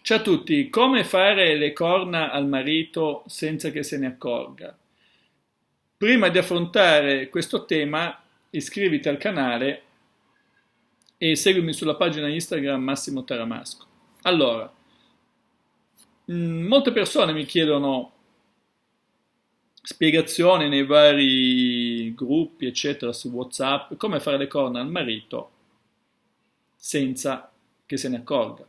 Ciao a tutti, come fare le corna al marito senza che se ne accorga? Prima di affrontare questo tema, iscriviti al canale e seguimi sulla pagina Instagram Massimo Taramasco. Allora, molte persone mi chiedono spiegazioni nei vari gruppi, eccetera, su WhatsApp, come fare le corna al marito senza che se ne accorga.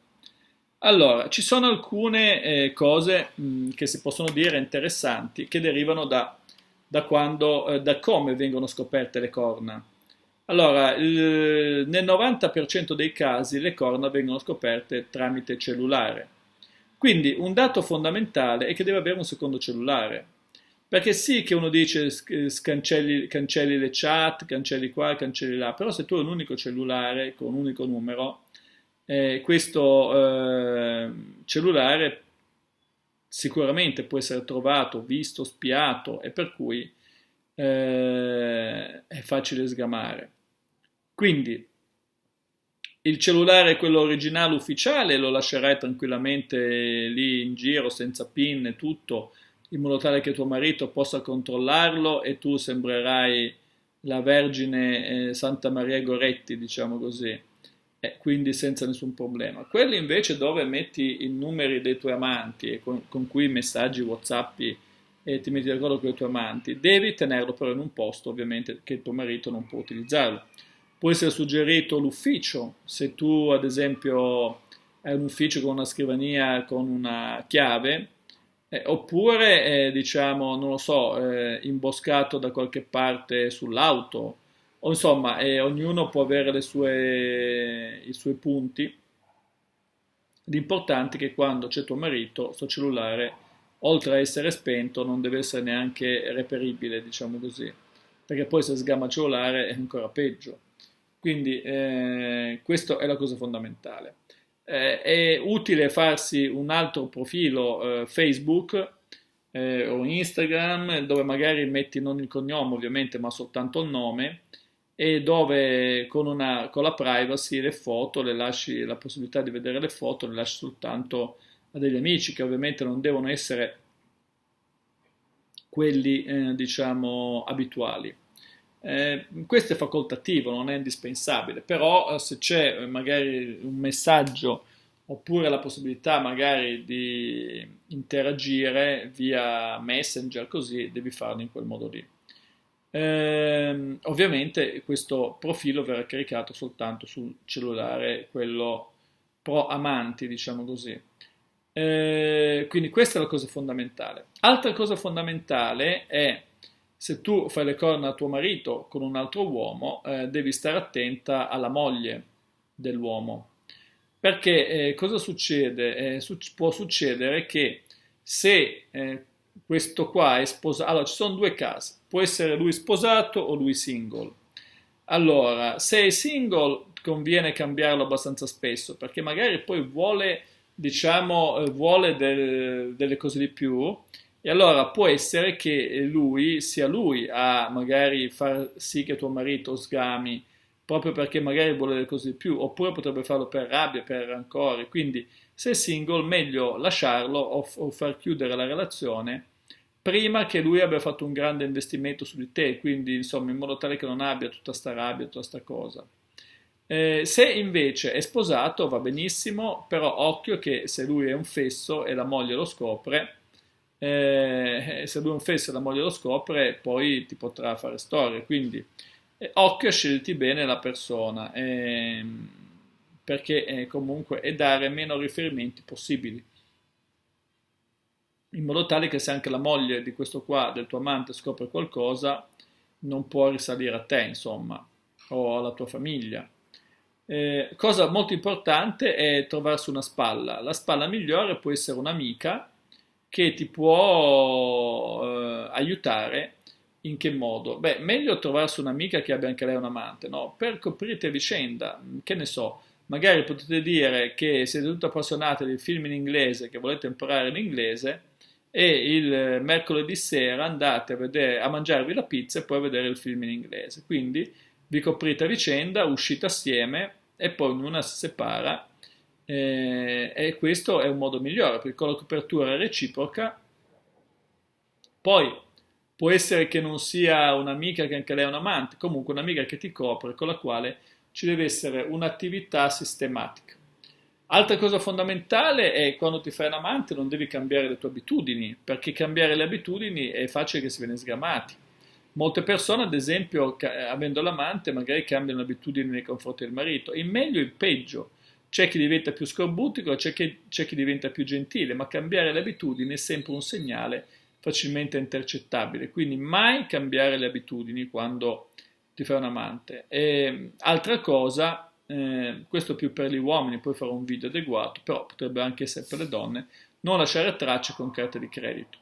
Allora, ci sono alcune cose che si possono dire interessanti che derivano da come vengono scoperte le corna. Allora, nel 90% dei casi le corna vengono scoperte tramite cellulare. Quindi un dato fondamentale è che deve avere un secondo cellulare. Perché sì che uno dice cancelli le chat, cancelli qua, cancelli là, però se tu hai un unico cellulare con un unico numero, questo cellulare sicuramente può essere trovato, visto, spiato e per cui è facile sgamare. Quindi il cellulare, quello originale ufficiale, lo lascerai tranquillamente lì in giro senza PIN e tutto, in modo tale che tuo marito possa controllarlo e tu sembrerai la Vergine Santa Maria Goretti, diciamo così, e quindi senza nessun problema. Quelli invece dove metti i numeri dei tuoi amanti e con cui messaggi, WhatsAppi e ti metti d'accordo con i tuoi amanti, devi tenerlo però in un posto ovviamente che il tuo marito non può utilizzarlo. Può essere suggerito l'ufficio, se tu ad esempio hai un ufficio con una scrivania con una chiave, oppure diciamo, non lo so, imboscato da qualche parte sull'auto, o insomma, ognuno può avere i suoi punti. L'importante è che quando c'è tuo marito, sto cellulare, oltre a essere spento, non deve essere neanche reperibile, diciamo così, perché poi se sgama il cellulare è ancora peggio. Quindi questa è la cosa fondamentale. È utile farsi un altro profilo Facebook o Instagram dove magari metti non il cognome ovviamente ma soltanto il nome e dove con la privacy le foto le lasci la possibilità di vedere le foto le lasci soltanto a degli amici che ovviamente non devono essere quelli diciamo abituali. Questo è facoltativo, non è indispensabile, però se c'è magari un messaggio oppure la possibilità magari di interagire via Messenger, così devi farlo in quel modo lì. Ovviamente questo profilo verrà caricato soltanto sul cellulare, quello pro amanti, diciamo così. Quindi questa è la cosa fondamentale. Altra cosa fondamentale è se tu fai le corna a tuo marito con un altro uomo, devi stare attenta alla moglie dell'uomo. Perché cosa succede? Può succedere che se questo qua è sposato, allora ci sono due casi, può essere lui sposato o lui single. Allora, se è single conviene cambiarlo abbastanza spesso perché magari poi vuole, diciamo, delle cose di più e allora può essere che lui sia lui a magari far sì che tuo marito sgami proprio perché magari vuole delle cose di più, oppure potrebbe farlo per rabbia, per rancore. Quindi se è single, meglio lasciarlo o far chiudere la relazione prima che lui abbia fatto un grande investimento su di te, quindi insomma in modo tale che non abbia tutta sta rabbia, tutta sta cosa. Se invece è sposato va benissimo, però occhio che se lui è un fesso e la moglie lo scopre, se lui è un fesso e la moglie lo scopre, poi ti potrà fare storie. Quindi occhio a scegliti bene la persona, perché comunque è dare meno riferimenti possibili, in modo tale che se anche la moglie di questo qua, del tuo amante, scopre qualcosa, non può risalire a te, insomma, o alla tua famiglia. Cosa molto importante è trovarsi una spalla. La spalla migliore può essere un'amica che ti può aiutare. In che modo? Beh, meglio trovarsi un'amica che abbia anche lei un amante, no? Per coprirti a vicenda, che ne so, magari potete dire che siete tutti appassionati di film in inglese, che volete imparare l'inglese e il mercoledì sera andate a mangiarvi la pizza e poi a vedere il film in inglese. Quindi vi coprite a vicenda, uscite assieme e poi ognuna si separa E questo è un modo migliore, perché con la copertura reciproca, poi può essere che non sia un'amica che anche lei è un amante, comunque un'amica che ti copre, con la quale ci deve essere un'attività sistematica. Altra cosa fondamentale è quando ti fai un amante non devi cambiare le tue abitudini, perché cambiare le abitudini è facile che si viene sgamati. Molte persone, ad esempio, avendo l'amante, magari cambiano le abitudini nei confronti del marito, il meglio e il peggio. C'è chi diventa più scorbutico, c'è chi diventa più gentile, ma cambiare le abitudini è sempre un segnale facilmente intercettabile. Quindi mai cambiare le abitudini quando ti fai un amante. E, altra cosa, questo più per gli uomini, poi farò un video adeguato, però potrebbe anche essere per le donne, non lasciare tracce con carte di credito.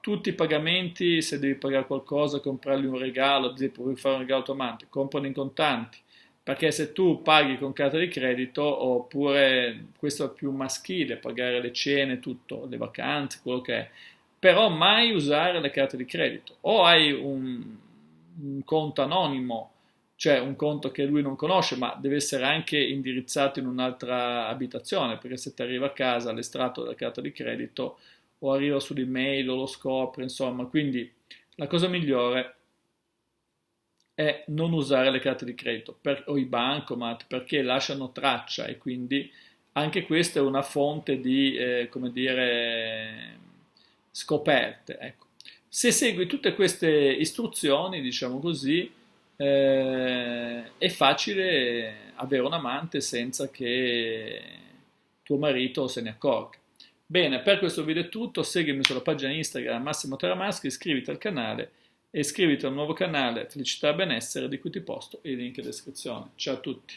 Tutti i pagamenti, se devi pagare qualcosa, comprargli un regalo, ad esempio vuoi fare un regalo a tuo amante, compralo in contanti, perché se tu paghi con carta di credito, oppure questo è più maschile, pagare le cene, tutto, le vacanze, quello che è, però mai usare le carte di credito. O hai un conto anonimo, cioè un conto che lui non conosce, ma deve essere anche indirizzato in un'altra abitazione, perché se ti arriva a casa l'estratto della carta di credito o arriva sull'email o lo scopre, insomma, quindi la cosa migliore è non usare le carte di credito o i bancomat perché lasciano traccia e quindi anche questa è una fonte di, come dire, scoperte. Ecco. Se segui tutte queste istruzioni, diciamo così, è facile avere un amante senza che tuo marito se ne accorga. Bene, per questo video è tutto, seguimi sulla pagina Instagram Massimo Teramaschi, iscriviti al canale e iscriviti al nuovo canale Felicità e Benessere di cui ti posto il link in descrizione. Ciao a tutti!